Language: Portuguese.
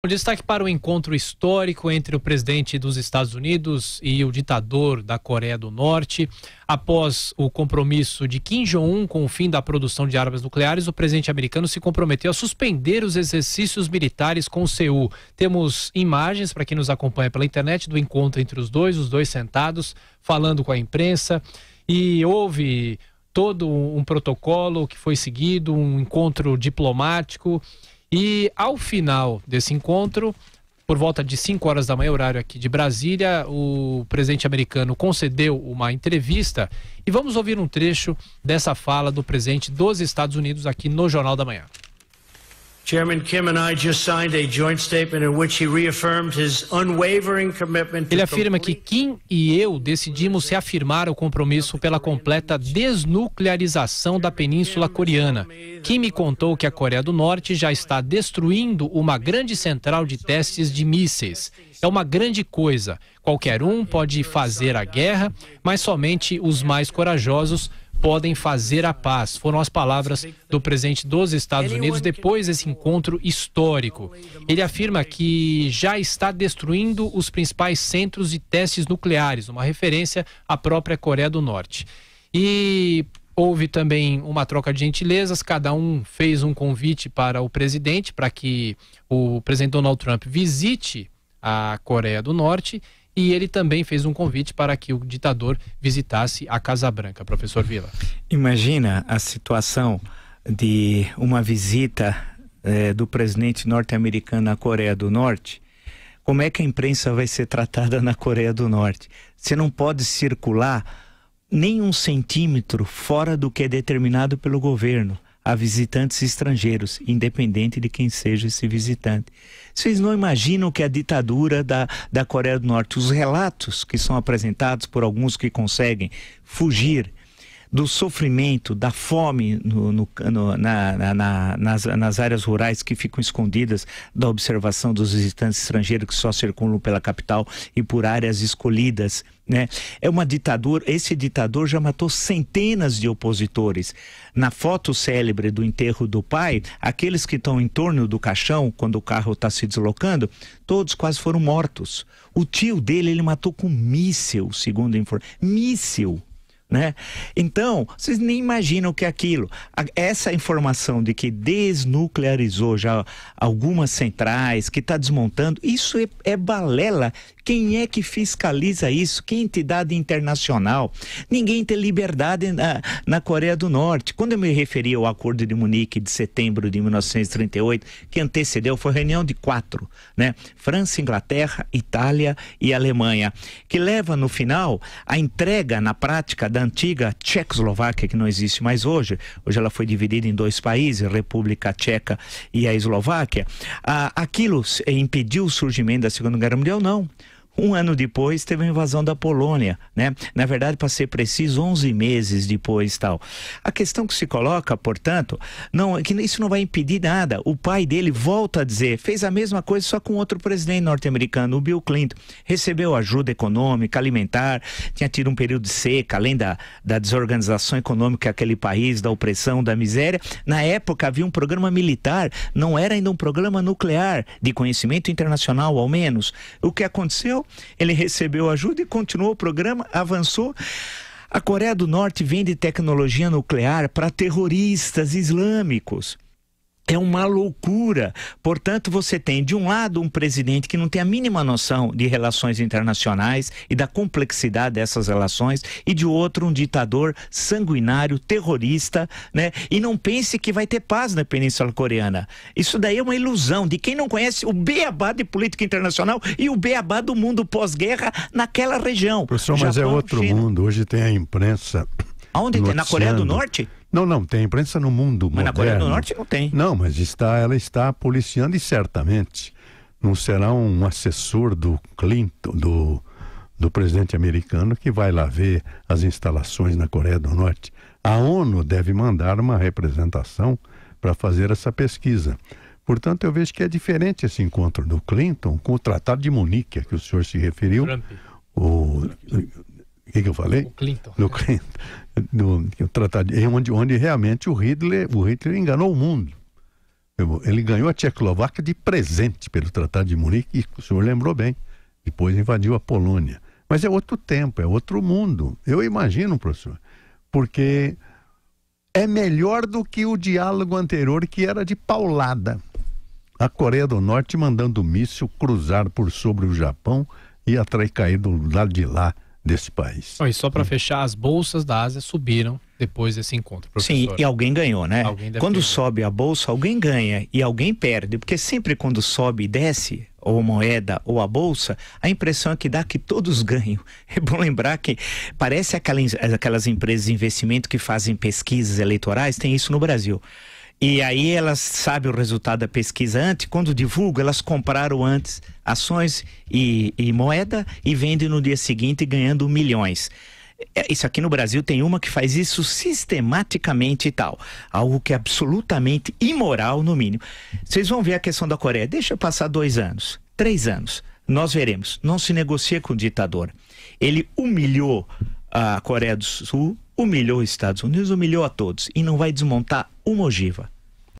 O destaque para o encontro histórico entre o presidente dos Estados Unidos e o ditador da Coreia do Norte. Após o compromisso de Kim Jong-un com o fim da produção de armas nucleares, o presidente americano se comprometeu a suspender os exercícios militares com Seul. Temos imagens, para quem nos acompanha pela internet, do encontro entre os dois sentados, falando com a imprensa, e houve todo um protocolo que foi seguido, um encontro diplomático. E ao final desse encontro, por volta de 5 horas da manhã, horário aqui de Brasília, o presidente americano concedeu uma entrevista e vamos ouvir um trecho dessa fala do presidente dos Estados Unidos aqui no Jornal da Manhã. Chairman Kim and I just signed a joint statement in which he reaffirmed his unwavering commitment to... Ele afirma que Kim e eu decidimos reafirmar o compromisso pela completa desnuclearização da Península Coreana. Kim me contou que a Coreia do Norte já está destruindo uma grande central de testes de mísseis. É uma grande coisa. Qualquer um pode fazer a guerra, mas somente os mais corajosos podem fazer a paz. Foram as palavras do presidente dos Estados Unidos depois desse encontro histórico. Ele afirma que já está destruindo os principais centros de testes nucleares, uma referência à própria Coreia do Norte. E houve também uma troca de gentilezas, cada um fez um convite para o presidente, para que o presidente Donald Trump visite a Coreia do Norte. E ele também fez um convite para que o ditador visitasse a Casa Branca. Professor Vila. Imagina a situação de uma visita do presidente norte-americano à Coreia do Norte. Como é que a imprensa vai ser tratada na Coreia do Norte? Você não pode circular nem 1 centímetro fora do que é determinado pelo governo a visitantes estrangeiros, independente de quem seja esse visitante. Vocês não imaginam que a ditadura da Coreia do Norte, os relatos que são apresentados por alguns que conseguem fugir do sofrimento, da fome nas áreas rurais que ficam escondidas da observação dos visitantes estrangeiros que só circulam pela capital e por áreas escolhidas, né? É uma ditadura. Esse ditador já matou centenas de opositores. Na foto célebre do enterro do pai, aqueles que estão em torno do caixão, quando o carro está se deslocando, todos quase foram mortos. O tio dele, ele matou com míssil, segundo a informação. Míssil! Né? Então, vocês nem imaginam o que é aquilo. Essa informação de que desnuclearizou já algumas centrais, que está desmontando, isso é balela. Quem é que fiscaliza isso? Que entidade internacional? Ninguém tem liberdade na Coreia do Norte. Quando eu me referi ao Acordo de Munique de setembro de 1938, que antecedeu, foi a reunião de 4, né? França, Inglaterra, Itália e Alemanha, que leva no final a entrega na prática da antiga Tchecoslováquia, que não existe mais hoje. Hoje ela foi dividida em 2 países, a República Tcheca e a Eslováquia. Aquilo impediu o surgimento da Segunda Guerra Mundial? Não. 1 ano depois teve a invasão da Polônia, né? Na verdade, para ser preciso, 11 meses depois tal. A questão que se coloca, portanto, não é que isso não vai impedir nada. O pai dele volta a dizer, fez a mesma coisa só com outro presidente norte-americano, o Bill Clinton. Recebeu ajuda econômica, alimentar, tinha tido um período de seca, além da desorganização econômica daquele país, da opressão, da miséria. Na época havia um programa militar, não era ainda um programa nuclear, de conhecimento internacional ao menos. O que aconteceu? Ele recebeu ajuda e continuou o programa, avançou. A Coreia do Norte vende tecnologia nuclear para terroristas islâmicos. É uma loucura. Portanto, você tem, de um lado, um presidente que não tem a mínima noção de relações internacionais e da complexidade dessas relações, e de outro, um ditador sanguinário, terrorista, né? E não pense que vai ter paz na Península Coreana. Isso daí é uma ilusão de quem não conhece o beabá de política internacional e o beabá do mundo pós-guerra naquela região. Professor, mas é outro mundo. Hoje tem a imprensa. Aonde tem? Na Coreia do Norte? Não, tem imprensa no mundo moderno. Mas na Coreia do Norte não tem. Não, mas ela está policiando e certamente não será um assessor do Clinton, do presidente americano, que vai lá ver as instalações na Coreia do Norte. A ONU deve mandar uma representação para fazer essa pesquisa. Portanto, eu vejo que é diferente esse encontro do Clinton com o Tratado de Munique, a que o senhor se referiu. Trump. O que eu falei? O Clinton. No Clinton. O tratado, onde realmente o Hitler enganou o mundo. Ele ganhou a Tchecoslováquia de presente pelo Tratado de Munique, e o senhor lembrou bem. Depois invadiu a Polônia. Mas é outro tempo, é outro mundo. Eu imagino, professor, porque é melhor do que o diálogo anterior, que era de paulada. A Coreia do Norte mandando míssil cruzar por sobre o Japão e atrair cair do lado de lá desse país. E só para fechar, as bolsas da Ásia subiram depois desse encontro, professor. Sim, e alguém ganhou, né? Quando ganhar. sobe a bolsa, alguém ganha e alguém perde, porque sempre quando sobe e desce, ou a moeda ou a bolsa, a impressão é que dá que todos ganham. É bom lembrar que parece aquelas empresas de investimento que fazem pesquisas eleitorais, tem isso no Brasil. E aí elas sabem o resultado da pesquisa antes, quando divulgam, elas compraram antes ações e moeda e vendem no dia seguinte ganhando milhões. Isso aqui no Brasil tem uma que faz isso sistematicamente e tal. Algo que é absolutamente imoral, no mínimo. Vocês vão ver a questão da Coreia. Deixa passar 2 anos, 3 anos. Nós veremos. Não se negocia com o ditador. Ele humilhou a Coreia do Sul, humilhou os Estados Unidos, humilhou a todos. E não vai desmontar uma ogiva.